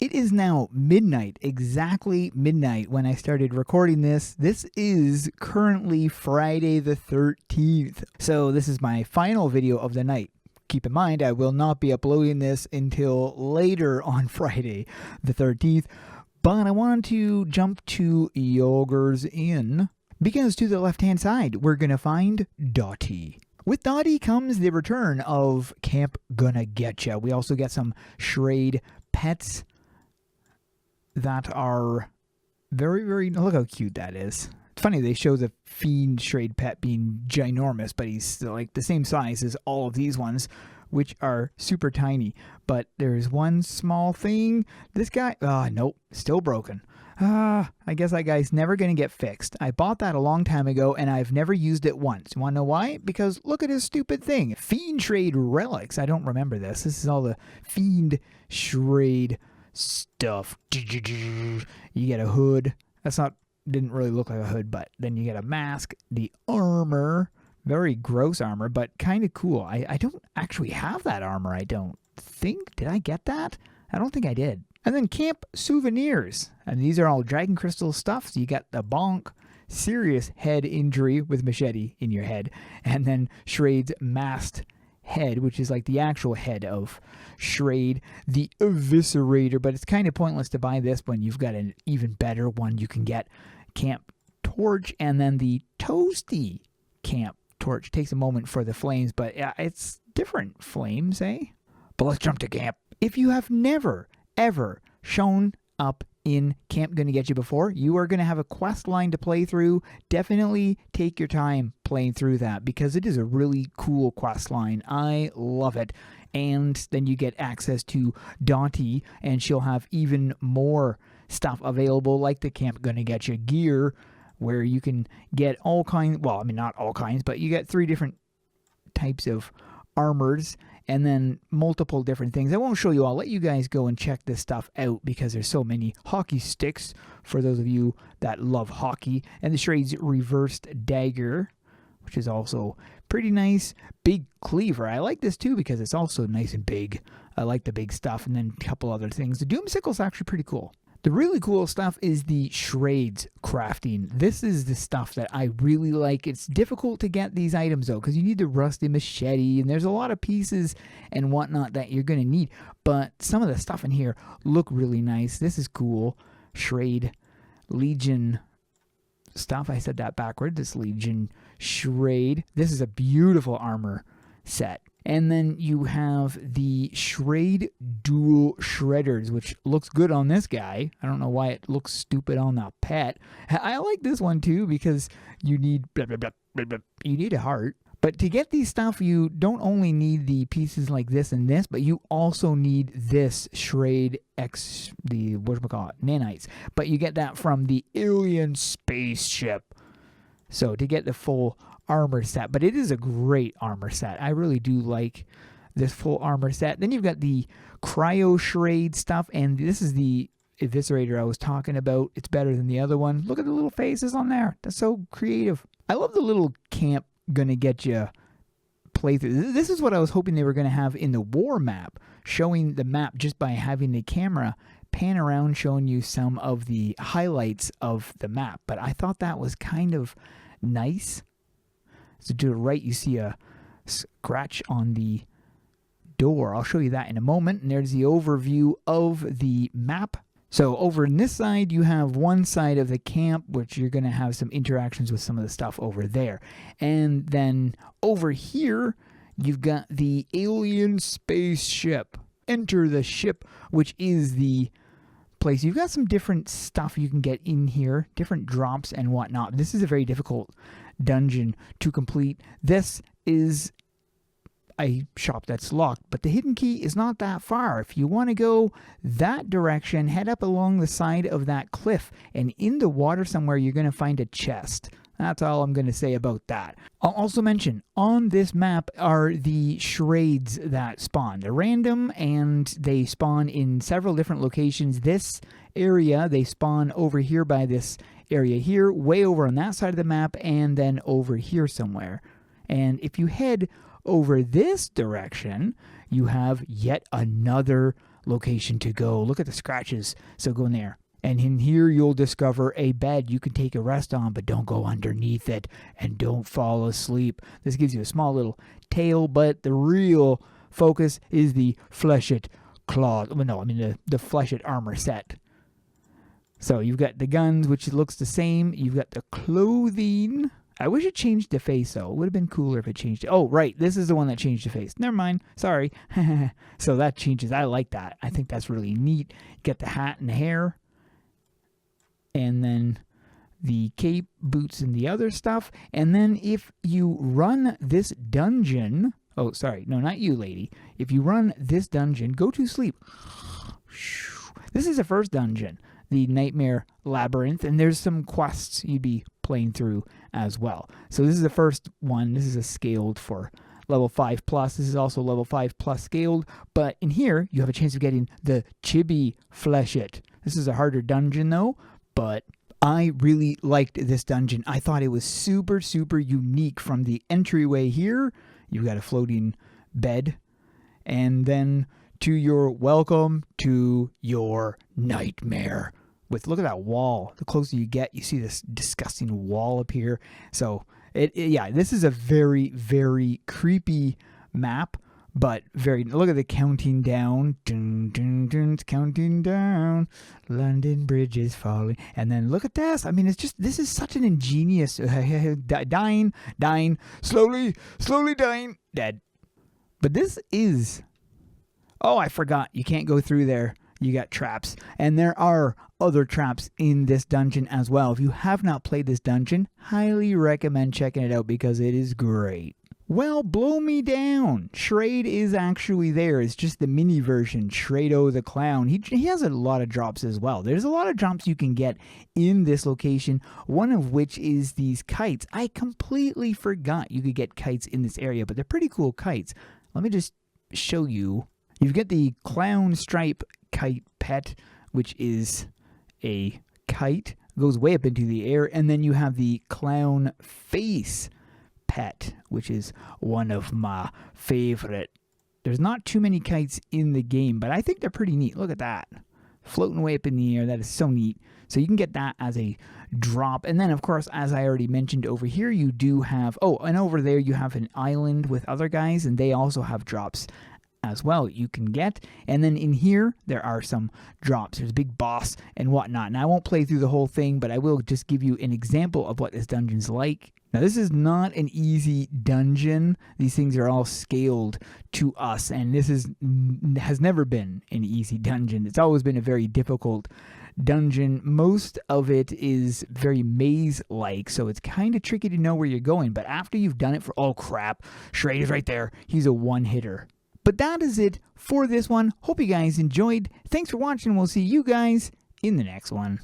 It is now midnight, exactly midnight when I started recording this. This is currently Friday the 13th. So this is my final video of the night. Keep in mind, I will not be uploading this until later on Friday the 13th. But I wanted to jump to Yogur's Inn because to the left-hand side, we're going to find Dottie. With Dottie comes the return of Camp Gonnagetcha. We also get some Shrade pets that are very, very... Look how cute that is. It's funny, they show the fiend Shrade pet being ginormous, but he's like the same size as all of these ones, which are super tiny. But there's one small thing. This guy... nope, still broken. I guess that guy's never going to get fixed. I bought that a long time ago, and I've never used it once. You want to know why? Because look at his stupid thing. Fiend Shrade relics. I don't remember this. This is all the Fiend Shrade stuff. You get a hood. Didn't really look like a hood, but then you get a mask, the armor, very gross armor, but kind of cool. I don't actually have that armor, I don't think. Did I get that? I don't think I did. And then camp souvenirs. And these are all dragon crystal stuff. So you got the bonk, serious head injury with machete in your head, and then Shrade's masked head, which is like the actual head of Shrade, the eviscerator. But it's kind of pointless to buy this when you've got an even better one. You can get camp torch, and then the toasty camp torch. Takes a moment for the flames, but it's different flames, eh? But let's jump to camp. If you have never ever shown up in Camp Gonnagetcha before, you are going to have a quest line to play through. Definitely take your time playing through that because it is a really cool quest line. I love it. And then you get access to Dottie, and she'll have even more stuff available, like the Camp Gonnagetcha gear, where you can get all kinds, well, I mean, not all kinds, but you get 3 different types of armors, and then multiple different things. I won't show you all. I'll let you guys go and check this stuff out because there's so many hockey sticks for those of you that love hockey. And the Shrade's reversed dagger, which is also pretty nice. Big cleaver. I like this too because it's also nice and big. I like the big stuff. And then a couple other things. The Doomsicle's actually pretty cool. The really cool stuff is the Shrade's crafting. This is the stuff that I really like. It's difficult to get these items though, because you need the rusty machete, and there's a lot of pieces and whatnot that you're going to need. But some of the stuff in here look really nice. This is cool. Shrade Legion stuff. I said that backwards. This Legion Shrade. This is a beautiful armor set. And then you have the Shrade Dual Shredders, which looks good on this guy. I don't know why it looks stupid on the pet. I like this one too because you need blah, blah, blah, blah, blah. You need a heart. But to get these stuff, you don't only need the pieces like this and this, but you also need this Shrade X, the whatchamacallit, nanites. But you get that from the alien spaceship. So to get the full armor set, but it is a great armor set. I really do like this full armor set. Then you've got the cryo Shrade stuff, and this is the eviscerator I was talking about. It's better than the other one. Look at the little faces on there. That's so creative. I love the little Camp Gonnagetcha playthrough. This is what I was hoping they were going to have in the war map, showing the map just by having the camera pan around, showing you some of the highlights of the map. But I thought that was kind of nice. So to the right, you see a scratch on the door. I'll show you that in a moment. And there's the overview of the map. So over in this side, you have one side of the camp, which you're going to have some interactions with some of the stuff over there. And then over here, you've got the alien spaceship. Enter the ship, which is the place. You've got some different stuff you can get in here, different drops and whatnot. This is a very difficult dungeon to complete. This is a shop that's locked, but the hidden key is not that far. If you want to go that direction, head up along the side of that cliff, and in the water somewhere you're going to find a chest. That's all I'm going to say about that. I'll also mention, on this map are the Shrades that spawn. They're random, and they spawn in several different locations. This area, they spawn over here by this area here, way over on that side of the map, and then over here somewhere. And if you head over this direction, you have yet another location to go. Look at the scratches. So go in there. And in here, you'll discover a bed you can take a rest on, but don't go underneath it and don't fall asleep. This gives you a small little tail, but the real focus is the fleshed claw. Well, no, I mean the fleshed armor set. So you've got the guns, which looks the same. You've got the clothing. I wish it changed the face, though. It would have been cooler if it changed it. Oh, right. This is the one that changed the face. Never mind. Sorry. So that changes. I like that. I think that's really neat. You get the hat and the hair. And then the cape, boots, and the other stuff. And then if you run this dungeon... Oh, sorry. No, not you, lady. If you run this dungeon, go to sleep. This is the first dungeon, the Nightmare Labyrinth, and there's some quests you'd be playing through as well. So this is the first one. This is a scaled for level 5+. This is also level 5+ scaled, but in here, you have a chance of getting the Chibi Fleshet. This is a harder dungeon, though, but I really liked this dungeon. I thought it was super, super unique from the entryway here. You've got a floating bed, and then to your welcome to your nightmare. Look at that wall. The closer you get, you see this disgusting wall up here. So, yeah, this is a very, very creepy map, but look at the counting down. Dun, dun, dun, it's counting down. London Bridge is falling. And then look at this. I mean, this is such an ingenious, dying, slowly dying, dead. But this is, oh, I forgot. You can't go through there. You got traps. And there are other traps in this dungeon as well. If you have not played this dungeon, highly recommend checking it out because it is great. Well, blow me down. Shrade is actually there. It's just the mini version, Shrade the Clown. He has a lot of drops as well. There's a lot of drops you can get in this location, one of which is these kites. I completely forgot you could get kites in this area, but they're pretty cool kites. Let me just show you. You get the clown stripe kite pet, which is a kite, goes way up into the air, and then you have the clown face pet, which is one of my favorite. There's not too many kites in the game, but I think they're pretty neat. Look at that. Floating way up in the air. That is so neat. So you can get that as a drop. And then, of course, as I already mentioned over here, you do have... Oh, and over there you have an island with other guys, and they also have drops as well you can get. And then in here there are some drops. There's a big boss and whatnot, and I won't play through the whole thing, but I will just give you an example of what this dungeon's like. Now, this is not an easy dungeon. These things are all scaled to us, and this has never been an easy dungeon. It's always been a very difficult dungeon. Most of it is very maze-like, so it's kind of tricky to know where you're going, but after you've done it for... Oh, crap. Shrade is right there. He's a one-hitter. But that is it for this one. Hope you guys enjoyed. Thanks for watching. We'll see you guys in the next one.